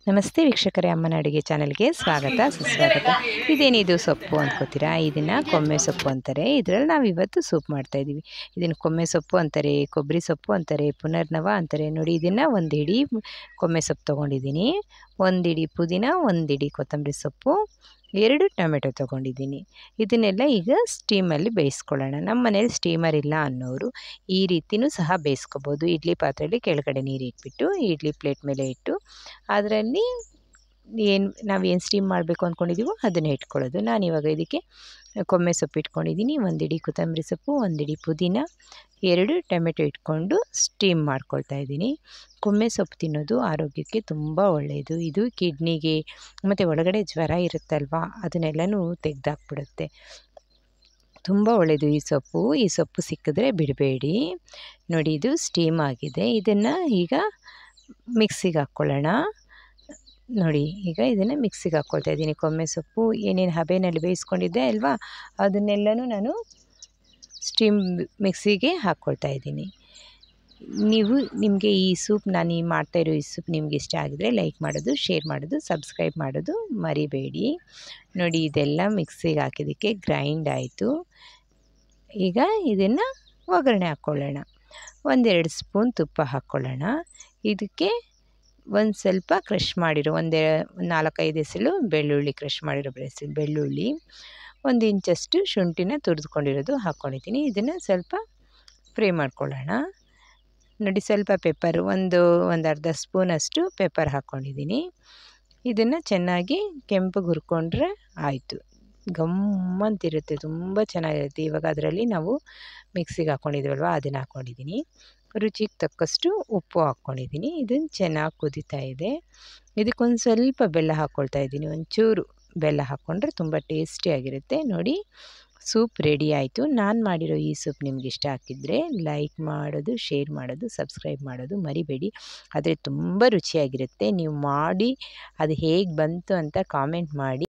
ನಮಸ್ತೆ ವೀಕ್ಷಕರೇ, ಅಮ್ಮನ ಅಡುಗೆ ಚಾನಲ್ಗೆ ಸ್ವಾಗತ ಸುಸ್ವಾಗತ. ಇದೇನಿದು ಸೊಪ್ಪು ಅಂದ್ಕೋತೀರಾ? ಇದನ್ನು ಕೊಮ್ಮೆ ಸೊಪ್ಪು ಅಂತಾರೆ. ಇದರಲ್ಲಿ ನಾವು ಇವತ್ತು ಸೂಪ್ ಮಾಡ್ತಾಯಿದ್ದೀವಿ. ಇದನ್ನು ಕೊಮ್ಮೆ ಸೊಪ್ಪು ಅಂತಾರೆ, ಕೊಬ್ಬರಿ ಸೊಪ್ಪು ಅಂತಾರೆ, ಪುನರ್ನವ ಅಂತಾರೆ. ನೋಡಿ, ಇದನ್ನು ಒಂದು ಹಿಡಿ ಕೊಮ್ಮೆ ಸೊಪ್ಪು ತೊಗೊಂಡಿದ್ದೀನಿ, ಒಂದು ಹಿಡಿ ಪುದೀನ, ಒಂದು ಹಿಡಿ ಕೊತ್ತಂಬರಿ ಸೊಪ್ಪು, 2 ಟೊಮೆಟೊ ತೊಗೊಂಡಿದ್ದೀನಿ. ಇದನ್ನೆಲ್ಲ ಈಗ ಸ್ಟೀಮಲ್ಲಿ ಬೇಯಿಸ್ಕೊಳ್ಳೋಣ. ನಮ್ಮ ಮನೇಲಿ ಸ್ಟೀಮರ್ ಇಲ್ಲ ಅನ್ನೋರು ಈ ರೀತಿಯೂ ಸಹ ಬೇಯಿಸ್ಕೊಬೋದು. ಇಡ್ಲಿ ಪಾತ್ರೆಯಲ್ಲಿ ಕೆಳಗಡೆ ನೀರು ಇಟ್ಬಿಟ್ಟು ಇಡ್ಲಿ ಪ್ಲೇಟ್ ಮೇಲೆ ಇಟ್ಟು ಅದರಲ್ಲಿ ನಾವೇನು ಸ್ಟೀಮ್ ಮಾಡಬೇಕು ಅಂದ್ಕೊಂಡಿದ್ದೀವೋ ಅದನ್ನು ಇಟ್ಕೊಳ್ಳೋದು. ನಾನಿವಾಗ ಇದಕ್ಕೆ ಕೊಮ್ಮೆ ಸೊಪ್ಪು ಇಟ್ಕೊಂಡಿದ್ದೀನಿ, ಒಂದು ಹಿಡಿ ಕೊತ್ತಂಬರಿ ಸೊಪ್ಪು, ಒಂದು ಹಿಡಿ ಪುದೀನ, 2 ಟೊಮೆಟೊ ಇಟ್ಕೊಂಡು ಸ್ಟೀಮ್ ಮಾಡ್ಕೊಳ್ತಾ ಇದ್ದೀನಿ. ಕೊಮ್ಮೆ ಸೊಪ್ಪು ತಿನ್ನೋದು ಆರೋಗ್ಯಕ್ಕೆ ತುಂಬ ಒಳ್ಳೆಯದು. ಇದು ಕಿಡ್ನಿಗೆ ಮತ್ತು ಒಳಗಡೆ ಜ್ವರ ಇರುತ್ತಲ್ವ, ಅದನ್ನೆಲ್ಲನೂ ತೆಗೆದಾಕ್ಬಿಡುತ್ತೆ. ತುಂಬ ಒಳ್ಳೆಯದು ಈ ಸೊಪ್ಪು ಸಿಕ್ಕಿದ್ರೆ ಬಿಡಬೇಡಿ. ನೋಡಿ, ಇದು ಸ್ಟೀಮ್ ಆಗಿದೆ. ಇದನ್ನು ಈಗ ಮಿಕ್ಸಿಗೆ ಹಾಕ್ಕೊಳ್ಳೋಣ. ನೋಡಿ, ಈಗ ಇದನ್ನು ಮಿಕ್ಸಿಗೆ ಹಾಕ್ಕೊಳ್ತಾ ಇದ್ದೀನಿ. ಕೊಮ್ಮೆ ಸೊಪ್ಪು ಏನೇನು ಹಬೆಯಲ್ಲಿ ಬೇಯಿಸ್ಕೊಂಡಿದ್ದೆ ಅಲ್ವಾ, ಅದನ್ನೆಲ್ಲನೂ ನಾನು ಮಿಕ್ಸಿಗೆ ಹಾಕ್ಕೊಳ್ತಾ ಇದ್ದೀನಿ. ನಿಮಗೆ ಈ ಸೂಪ್ ನಾನು ಮಾಡ್ತಾಯಿರೋ ಈ ಸೂಪ್ ನಿಮ್ಗೆ ಇಷ್ಟ ಆಗಿದರೆ ಲೈಕ್ ಮಾಡೋದು, ಶೇರ್ ಮಾಡೋದು, ಸಬ್ಸ್ಕ್ರೈಬ್ ಮಾಡೋದು ಮರಿಬೇಡಿ. ನೋಡಿ, ಇದೆಲ್ಲ ಮಿಕ್ಸಿಗೆ ಹಾಕಿದ್ದಕ್ಕೆ ಗ್ರೈಂಡ್ ಆಯಿತು. ಈಗ ಇದನ್ನು ಒಗ್ಗರಣೆ ಹಾಕ್ಕೊಳ್ಳೋಣ. 1-2 ಸ್ಪೂನ್ ತುಪ್ಪ ಹಾಕ್ಕೊಳ್ಳೋಣ. ಇದಕ್ಕೆ ಒಂದು ಸ್ವಲ್ಪ ಕ್ರಷ್ ಮಾಡಿರೋ 4-5 ಎಸಳು ಬೆಳ್ಳುಳ್ಳಿ, ಕ್ರಷ್ ಮಾಡಿರೋ ಬೆಳ್ಳುಳ್ಳಿ, 1 ಇಂಚಷ್ಟು ಶುಂಠಿನ ತುರಿದುಕೊಂಡಿರೋದು ಹಾಕ್ಕೊಂಡಿದ್ದೀನಿ. ಇದನ್ನು ಸ್ವಲ್ಪ ಫ್ರೈ ಮಾಡ್ಕೊಳ್ಳೋಣ. ನೋಡಿ, ಸ್ವಲ್ಪ ಪೆಪ್ಪರು, ಒಂದು ಅರ್ಧ ಸ್ಪೂನಷ್ಟು ಪೆಪ್ಪರ್ ಹಾಕ್ಕೊಂಡಿದ್ದೀನಿ. ಇದನ್ನು ಚೆನ್ನಾಗಿ ಕೆಂಪಗೆ ಹುರ್ಕೊಂಡ್ರೆ ಆಯಿತು. ಗಮ್ಮಂತಿರುತ್ತೆ, ತುಂಬ ಚೆನ್ನಾಗಿರುತ್ತೆ. ಇವಾಗ ಅದರಲ್ಲಿ ನಾವು ಮಿಕ್ಸಿಗೆ ಹಾಕ್ಕೊಂಡಿದ್ದೀವಲ್ವ, ಅದನ್ನು ಹಾಕ್ಕೊಂಡಿದ್ದೀನಿ. ರುಚಿಗೆ ತಕ್ಕಷ್ಟು ಉಪ್ಪು ಹಾಕ್ಕೊಂಡಿದ್ದೀನಿ. ಇದನ್ನು ಚೆನ್ನಾಗಿ ಕುದೀತಾ ಇದೆ. ಇದಕ್ಕೊಂದು ಸ್ವಲ್ಪ ಬೆಲ್ಲ ಹಾಕ್ಕೊಳ್ತಾ ಇದ್ದೀನಿ. ಒಂಚೂರು ಬೆಲ್ಲ ಹಾಕ್ಕೊಂಡ್ರೆ ತುಂಬ ಟೇಸ್ಟಿಯಾಗಿರುತ್ತೆ. ನೋಡಿ, ಸೂಪ್ ರೆಡಿ ಆಯಿತು. ನಾನು ಮಾಡಿರೋ ಈ ಸೂಪ್ ನಿಮ್ಗೆ ಇಷ್ಟ ಆಗಿದ್ದರೆ ಲೈಕ್ ಮಾಡೋದು, ಶೇರ್ ಮಾಡೋದು, ಸಬ್ಸ್ಕ್ರೈಬ್ ಮಾಡೋದು ಮರಿಬೇಡಿ. ಆದರೆ ತುಂಬ ರುಚಿಯಾಗಿರುತ್ತೆ. ನೀವು ಮಾಡಿ ಅದು ಹೇಗೆ ಬಂತು ಅಂತ ಕಾಮೆಂಟ್ ಮಾಡಿ.